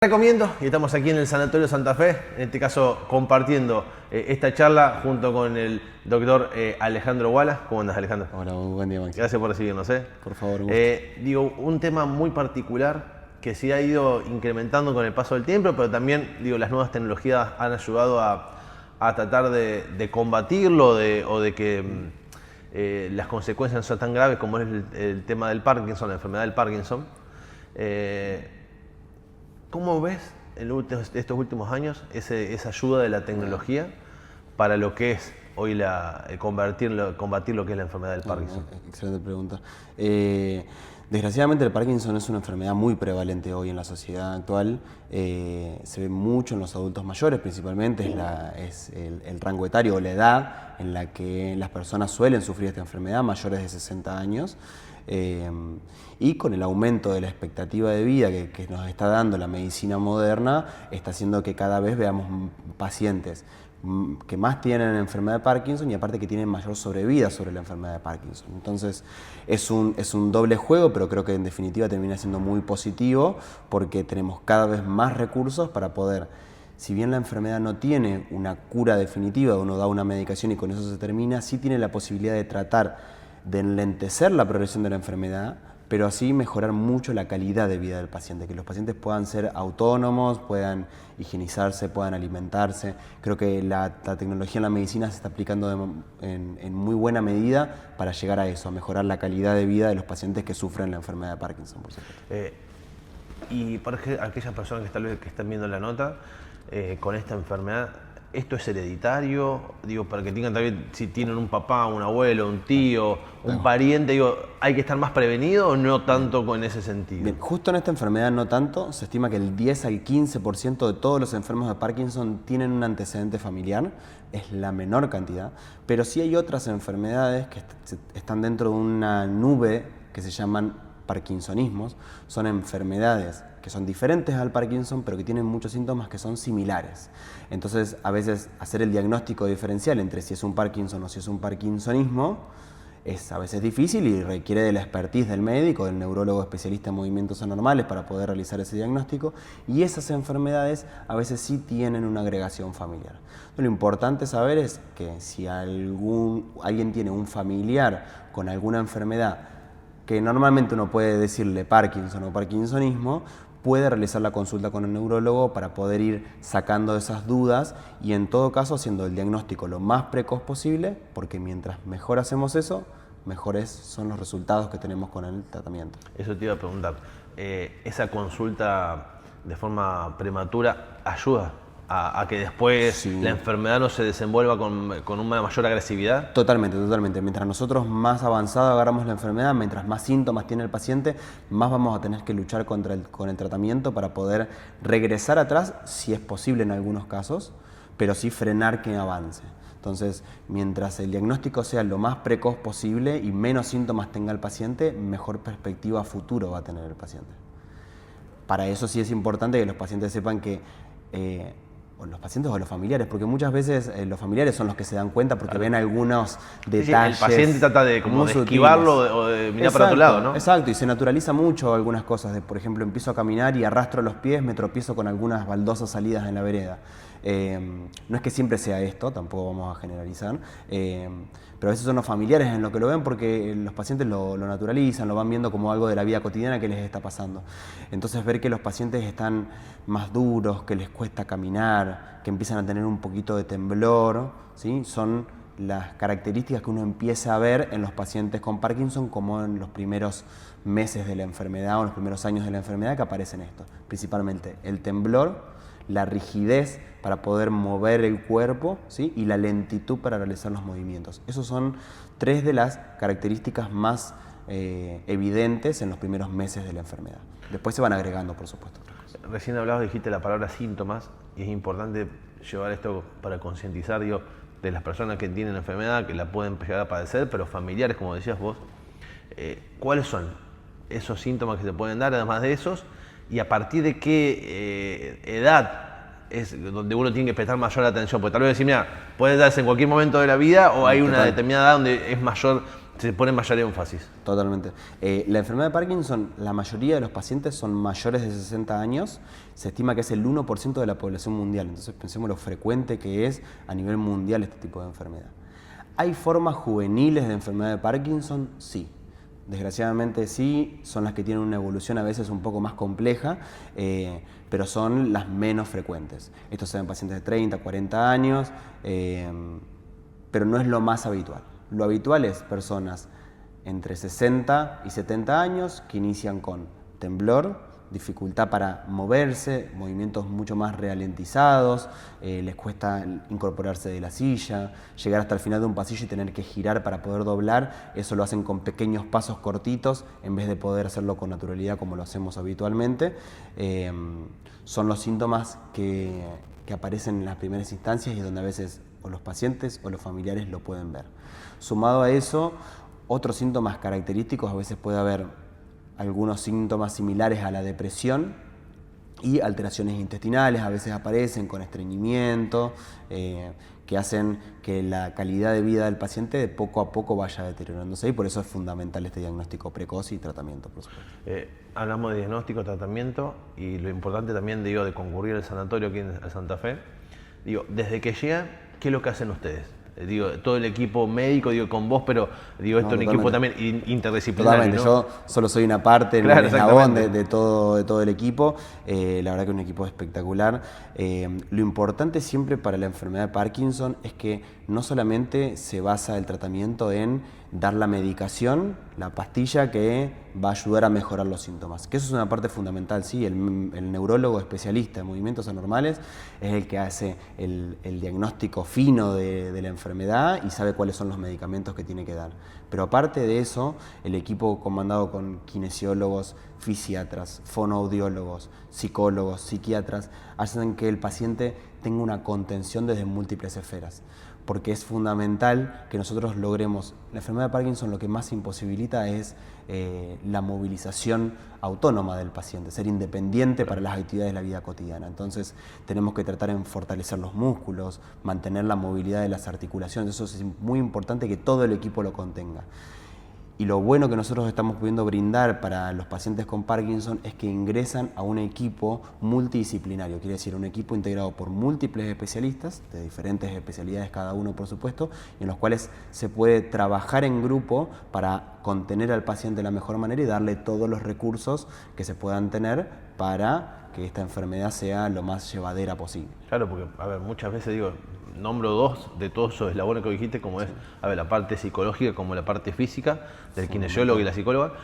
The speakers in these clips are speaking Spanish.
Recomiendo, y estamos aquí en el Sanatorio Santa Fe, en este caso compartiendo esta charla junto con el doctor Alejandro Guala. ¿Cómo andas, Alejandro? Hola, muy buen día, Maxi. Gracias por recibirnos. Por favor, un gusto. Digo, un tema muy particular que sí ha ido incrementando con el paso del tiempo, pero también digo, las nuevas tecnologías han ayudado a tratar de combatirlo o de que las consecuencias no sean tan graves como es el tema del Parkinson, la enfermedad del Parkinson. ¿Cómo ves en estos últimos años esa ayuda de la tecnología para lo que es hoy combatir lo que es la enfermedad del Parkinson? Excelente pregunta. Desgraciadamente el Parkinson es una enfermedad muy prevalente hoy en la sociedad actual. Se ve mucho en los adultos mayores principalmente, es el rango etario o la edad en la que las personas suelen sufrir esta enfermedad, mayores de 60 años. Y con el aumento de la expectativa de vida que nos está dando la medicina moderna, está haciendo que cada vez veamos pacientes que más tienen enfermedad de Parkinson y aparte que tienen mayor sobrevida sobre la enfermedad de Parkinson. Entonces es un doble juego, pero creo que en definitiva termina siendo muy positivo porque tenemos cada vez más recursos para poder, si bien la enfermedad no tiene una cura definitiva, uno da una medicación y con eso se termina, sí tiene la posibilidad de tratar de enlentecer la progresión de la enfermedad, pero así mejorar mucho la calidad de vida del paciente, que los pacientes puedan ser autónomos, puedan higienizarse, puedan alimentarse. Creo que la tecnología en la medicina se está aplicando en muy buena medida para llegar a eso, a mejorar la calidad de vida de los pacientes que sufren la enfermedad de Parkinson, por supuesto. Y para aquellas personas que tal vez están viendo la nota con esta enfermedad, ¿esto es hereditario? Digo, para que tengan también, si tienen un papá, un abuelo, un tío, un pariente, digo, ¿hay que estar más prevenido o no tanto con ese sentido? Bien, justo en esta enfermedad no tanto, se estima que el 10 al 15% de todos los enfermos de Parkinson tienen un antecedente familiar, es la menor cantidad, pero sí hay otras enfermedades que están dentro de una nube que se llaman parkinsonismos, son enfermedades que son diferentes al Parkinson, pero que tienen muchos síntomas que son similares. Entonces, a veces hacer el diagnóstico diferencial entre si es un Parkinson o si es un parkinsonismo es a veces difícil y requiere de la expertise del médico, del neurólogo especialista en movimientos anormales para poder realizar ese diagnóstico, y esas enfermedades a veces sí tienen una agregación familiar. Lo importante saber es que si alguien tiene un familiar con alguna enfermedad que normalmente uno puede decirle Parkinson o parkinsonismo, puede realizar la consulta con el neurólogo para poder ir sacando esas dudas y en todo caso haciendo el diagnóstico lo más precoz posible, porque mientras mejor hacemos eso, mejores son los resultados que tenemos con el tratamiento. Eso te iba a preguntar, ¿esa consulta de forma prematura ayuda a que después Sí. la enfermedad no se desenvuelva con una mayor agresividad? Totalmente, totalmente. Mientras nosotros más avanzado agarramos la enfermedad, mientras más síntomas tiene el paciente, más vamos a tener que luchar con el tratamiento para poder regresar atrás, si es posible en algunos casos, pero sí frenar que avance. Entonces, mientras el diagnóstico sea lo más precoz posible y menos síntomas tenga el paciente, mejor perspectiva futuro va a tener el paciente. Para eso sí es importante que los pacientes sepan que o los pacientes o los familiares, porque muchas veces los familiares son los que se dan cuenta porque ven algunos detalles. Sí, el paciente trata de esquivarlo o de mirar para otro lado, ¿no? Exacto, y se naturaliza mucho algunas cosas. Por ejemplo, empiezo a caminar y arrastro los pies, me tropiezo con algunas baldosas salidas en la vereda. No es que siempre sea esto, tampoco vamos a generalizar, pero a veces son los familiares en lo que lo ven porque los pacientes lo naturalizan, lo van viendo como algo de la vida cotidiana que les está pasando. Entonces ver que los pacientes están más duros, que les cuesta caminar, que empiezan a tener un poquito de temblor, ¿sí? Son las características que uno empieza a ver en los pacientes con Parkinson, como en los primeros meses de la enfermedad o en los primeros años de la enfermedad que aparecen estos. Principalmente el temblor, la rigidez para poder mover el cuerpo, ¿sí? Y la lentitud para realizar los movimientos. Esos son tres de las características más evidentes en los primeros meses de la enfermedad. Después se van agregando, por supuesto. Recién hablabas, dijiste la palabra síntomas, y es importante llevar esto para concientizar, digo, de las personas que tienen la enfermedad, que la pueden llegar a padecer, pero familiares, como decías vos. ¿Cuáles son esos síntomas que se pueden dar, además de esos? ¿Y a partir de qué edad es donde uno tiene que prestar mayor atención? Porque tal vez decir, mira, puede darse en cualquier momento de la vida o hay una determinada edad donde es mayor se pone mayor énfasis. Totalmente. La enfermedad de Parkinson, la mayoría de los pacientes son mayores de 60 años. Se estima que es el 1% de la población mundial. Entonces pensemos lo frecuente que es a nivel mundial este tipo de enfermedad. ¿Hay formas juveniles de enfermedad de Parkinson? Sí. Desgraciadamente sí, son las que tienen una evolución a veces un poco más compleja, pero son las menos frecuentes. Estos son pacientes de 30, 40 años, pero no es lo más habitual. Lo habitual es personas entre 60 y 70 años que inician con temblor, dificultad para moverse, movimientos mucho más ralentizados, les cuesta incorporarse de la silla, llegar hasta el final de un pasillo y tener que girar para poder doblar. Eso lo hacen con pequeños pasos cortitos en vez de poder hacerlo con naturalidad como lo hacemos habitualmente. Son los síntomas que aparecen en las primeras instancias y donde a veces o los pacientes o los familiares lo pueden ver. Sumado a eso, otros síntomas característicos, a veces puede haber algunos síntomas similares a la depresión y alteraciones intestinales, a veces aparecen con estreñimiento, que hacen que la calidad de vida del paciente de poco a poco vaya deteriorándose y por eso es fundamental este diagnóstico precoz y tratamiento, por supuesto. Hablamos de diagnóstico, tratamiento y lo importante también de concurrir al sanatorio aquí en Santa Fe. Desde que llegan, ¿qué es lo que hacen ustedes? Todo el equipo médico, con vos, pero esto es un equipo también interdisciplinario. Totalmente, ¿no? Yo solo soy una parte, claro, un eslabón de todo el equipo. La verdad que es un equipo espectacular. Lo importante siempre para la enfermedad de Parkinson es que no solamente se basa el tratamiento en dar la medicación, la pastilla que va a ayudar a mejorar los síntomas, que eso es una parte fundamental, sí, el neurólogo especialista en movimientos anormales es el que hace el diagnóstico fino de la enfermedad y sabe cuáles son los medicamentos que tiene que dar. Pero aparte de eso, el equipo comandado con kinesiólogos, fisiatras, fonoaudiólogos, psicólogos, psiquiatras, hacen que el paciente tenga una contención desde múltiples esferas. Porque es fundamental que nosotros logremos. La enfermedad de Parkinson lo que más imposibilita es la movilización autónoma del paciente, ser independiente para las actividades de la vida cotidiana. Entonces tenemos que tratar en fortalecer los músculos, mantener la movilidad de las articulaciones. Eso es muy importante que todo el equipo lo contenga. Y lo bueno que nosotros estamos pudiendo brindar para los pacientes con Parkinson es que ingresan a un equipo multidisciplinario, quiere decir un equipo integrado por múltiples especialistas, de diferentes especialidades cada uno por supuesto, y en los cuales se puede trabajar en grupo para contener al paciente de la mejor manera y darle todos los recursos que se puedan tener para que esta enfermedad sea lo más llevadera posible. Claro, porque muchas veces nombro dos de todos esos eslabones que dijiste, como es la parte psicológica como la parte física, del kinesiólogo y la psicóloga,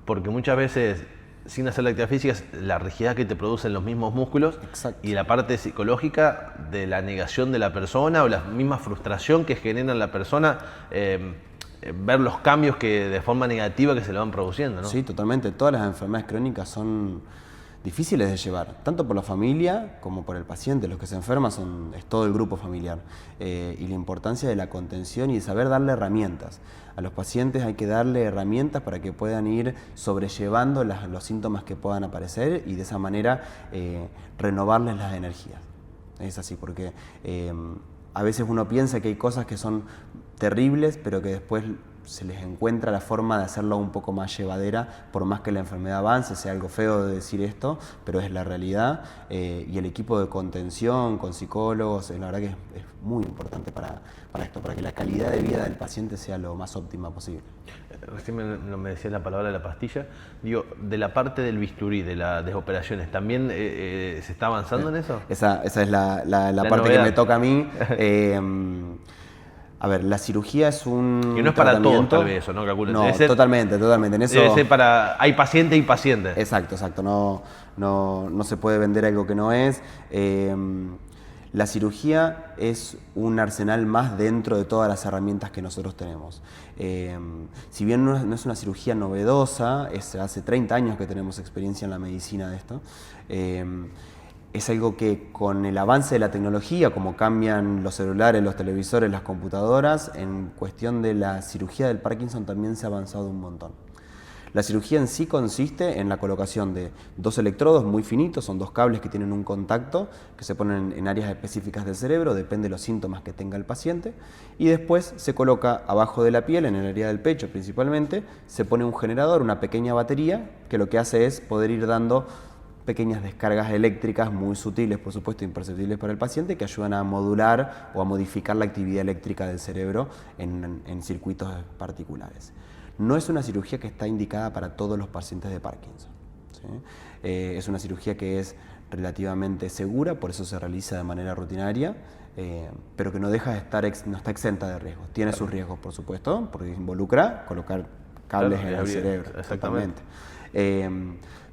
porque muchas veces, sin hacer la actividad física, es la rigidez que te producen los mismos músculos. Exacto. Y la parte psicológica de la negación de la persona o la misma frustración que genera en la persona, ver los cambios que de forma negativa que se le van produciendo, ¿no? Sí, totalmente. Todas las enfermedades crónicas son difíciles de llevar, tanto por la familia como por el paciente. Los que se enferman es todo el grupo familiar. Y la importancia de la contención y de saber darle herramientas. A los pacientes hay que darle herramientas para que puedan ir sobrellevando los síntomas que puedan aparecer y de esa manera renovarles las energías. Es así, porque a veces uno piensa que hay cosas que son terribles, pero que después se les encuentra la forma de hacerlo un poco más llevadera, por más que la enfermedad avance. Sea algo feo de decir esto, pero es la realidad. Y el equipo de contención con psicólogos, la verdad que es muy importante para esto, para que la calidad de vida del paciente sea lo más óptima posible. Recién me decías la palabra de la pastilla. De la parte del bisturí, de las operaciones, ¿también se está avanzando en eso? Esa es la parte novedad que me toca a mí. A ver, la cirugía es un que no es para todos, tal vez, eso, ¿no? Calculo. No, totalmente. En eso, debe ser hay paciente y paciente. Exacto. No se puede vender algo que no es. La cirugía es un arsenal más dentro de todas las herramientas que nosotros tenemos. Si bien no es una cirugía novedosa, hace 30 años que tenemos experiencia en la medicina de esto, es algo que con el avance de la tecnología, como cambian los celulares, los televisores, las computadoras, en cuestión de la cirugía del Parkinson también se ha avanzado un montón. La cirugía en sí consiste en la colocación de 2 electrodos muy finitos, son 2 cables que tienen un contacto, que se ponen en áreas específicas del cerebro, depende de los síntomas que tenga el paciente, y después se coloca abajo de la piel, en el área del pecho principalmente, se pone un generador, una pequeña batería, que lo que hace es poder ir dando pequeñas descargas eléctricas muy sutiles, por supuesto imperceptibles para el paciente, que ayudan a modular o a modificar la actividad eléctrica del cerebro en circuitos particulares. No es una cirugía que está indicada para todos los pacientes de Parkinson, ¿sí? Es una cirugía que es relativamente segura, por eso se realiza de manera rutinaria, pero que no deja de estar, no está exenta de riesgos. Tiene sus riesgos, por supuesto, porque involucra colocar cables en el cerebro. Exactamente.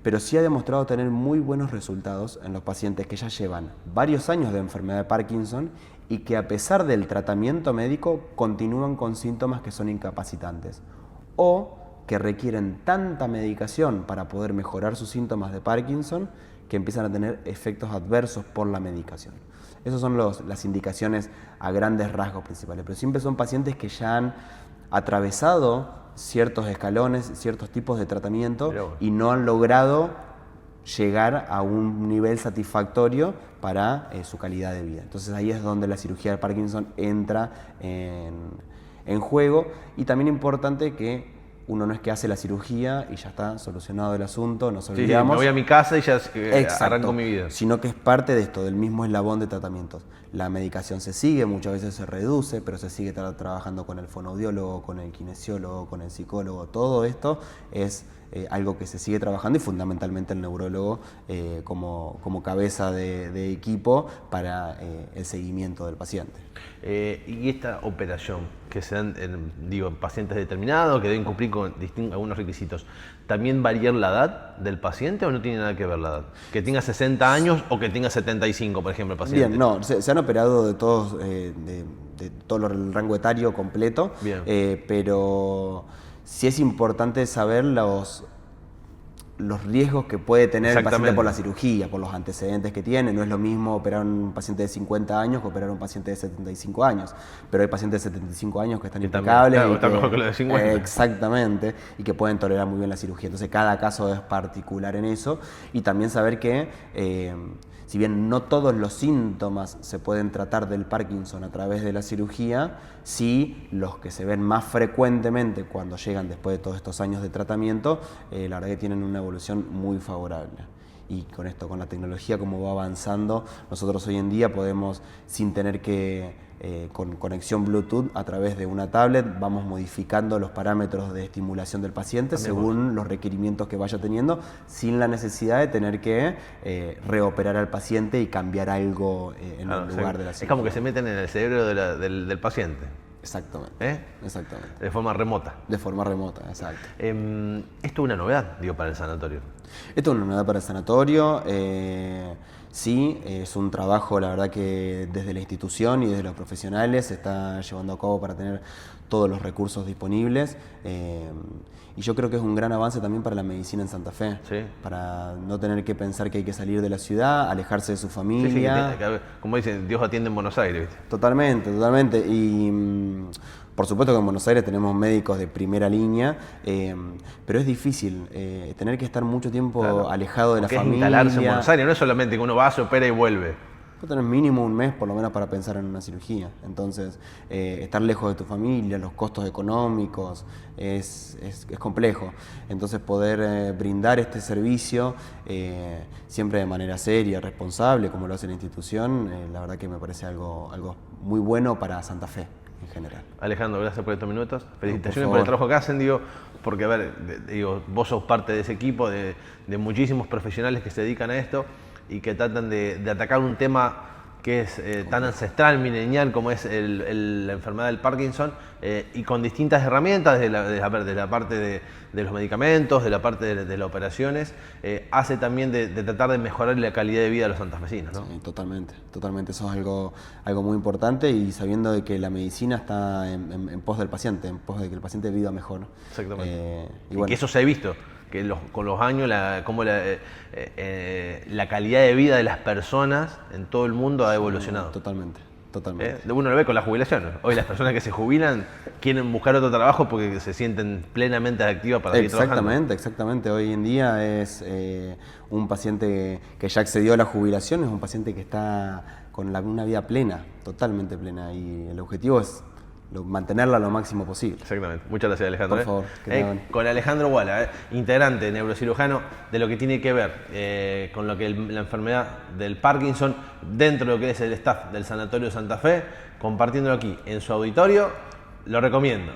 Pero sí ha demostrado tener muy buenos resultados en los pacientes que ya llevan varios años de enfermedad de Parkinson y que a pesar del tratamiento médico continúan con síntomas que son incapacitantes o que requieren tanta medicación para poder mejorar sus síntomas de Parkinson que empiezan a tener efectos adversos por la medicación. Esas son las indicaciones a grandes rasgos principales, pero siempre son pacientes que ya han atravesado ciertos escalones, ciertos tipos de tratamiento y no han logrado llegar a un nivel satisfactorio para su calidad de vida. Entonces ahí es donde la cirugía de Parkinson entra en juego, y también importante que uno no es que hace la cirugía y ya está solucionado el asunto, nos olvidamos. Sí, me voy a mi casa y ya arranco mi vida. Sino que es parte de esto, del mismo eslabón de tratamientos. La medicación se sigue, muchas veces se reduce, pero se sigue trabajando con el fonoaudiólogo, con el kinesiólogo, con el psicólogo. Todo esto es algo que se sigue trabajando, y fundamentalmente el neurólogo como cabeza de equipo para el seguimiento del paciente. Y esta operación que se dan en pacientes determinados, que deben cumplir con algunos requisitos, ¿también varía la edad del paciente o no tiene nada que ver la edad? Que tenga 60 años o que tenga 75, por ejemplo, el paciente. Bien, no, se han operado de todos, de todo el rango etario completo, pero sí es importante saber los riesgos que puede tener el paciente por la cirugía, por los antecedentes que tiene. No es lo mismo operar a un paciente de 50 años que operar a un paciente de 75 años. Pero hay pacientes de 75 años que están impecables. Claro, está mejor que los de 50. Exactamente, y que pueden tolerar muy bien la cirugía. Entonces cada caso es particular en eso. Y también saber que, si bien no todos los síntomas se pueden tratar del Parkinson a través de la cirugía, sí los que se ven más frecuentemente cuando llegan después de todos estos años de tratamiento, la verdad que tienen una evolución muy favorable. Y con esto, con la tecnología como va avanzando, nosotros hoy en día podemos, sin tener que, con conexión Bluetooth a través de una tablet, vamos modificando los parámetros de estimulación del paciente según los requerimientos que vaya teniendo, sin la necesidad de tener que reoperar al paciente y cambiar algo en el lugar de la cirugía. Es como que se meten en el cerebro del paciente. Exactamente. Exactamente. De forma remota. De forma remota, exacto. Esto es una novedad, para el sanatorio. Esto es una novedad para el sanatorio. Sí, es un trabajo, la verdad, que desde la institución y desde los profesionales se está llevando a cabo para tener todos los recursos disponibles. Y yo creo que es un gran avance también para la medicina en Santa Fe, para no tener que pensar que hay que salir de la ciudad, alejarse de su familia. Como dicen, Dios atiende en Buenos Aires, ¿viste? Totalmente, totalmente. Y por supuesto que en Buenos Aires tenemos médicos de primera línea, pero es difícil tener que estar mucho tiempo alejado de la familia. Instalarse en Buenos Aires, no es solamente que uno va, se opera y vuelve. Vos tenés mínimo un mes por lo menos para pensar en una cirugía. Entonces, estar lejos de tu familia, los costos económicos, es complejo. Entonces, poder brindar este servicio siempre de manera seria, responsable, como lo hace la institución, la verdad que me parece algo muy bueno para Santa Fe en general. Alejandro, gracias por estos minutos. Felicitaciones por el trabajo que hacen, porque a ver, vos sos parte de ese equipo de muchísimos profesionales que se dedican a esto y que tratan de atacar un tema que es tan ancestral, milenial como es la enfermedad del Parkinson, y con distintas herramientas de la parte de los medicamentos, de la parte de las operaciones, hace también de tratar de mejorar la calidad de vida de los santafesinos, ¿no? Sí, totalmente, totalmente. Eso es algo muy importante, y sabiendo de que la medicina está en pos del paciente, en pos de que el paciente viva mejor. Exactamente. Y que eso se ha visto, que con los años cómo la calidad de vida de las personas en todo el mundo ha evolucionado. Totalmente, Totalmente. Uno lo ve con la jubilación. Hoy las personas que se jubilan quieren buscar otro trabajo porque se sienten plenamente activas para seguir trabajando. Exactamente. Hoy en día es un paciente que ya accedió a la jubilación, es un paciente que está con una vida plena, totalmente plena. Y el objetivo es mantenerla lo máximo posible. Exactamente. Muchas gracias, Alejandro. Por favor. Con Alejandro Guala, integrante, neurocirujano, de lo que tiene que ver con lo que la enfermedad del Parkinson dentro de lo que es el staff del Sanatorio Santa Fe, compartiéndolo aquí en su auditorio. Lo recomiendo.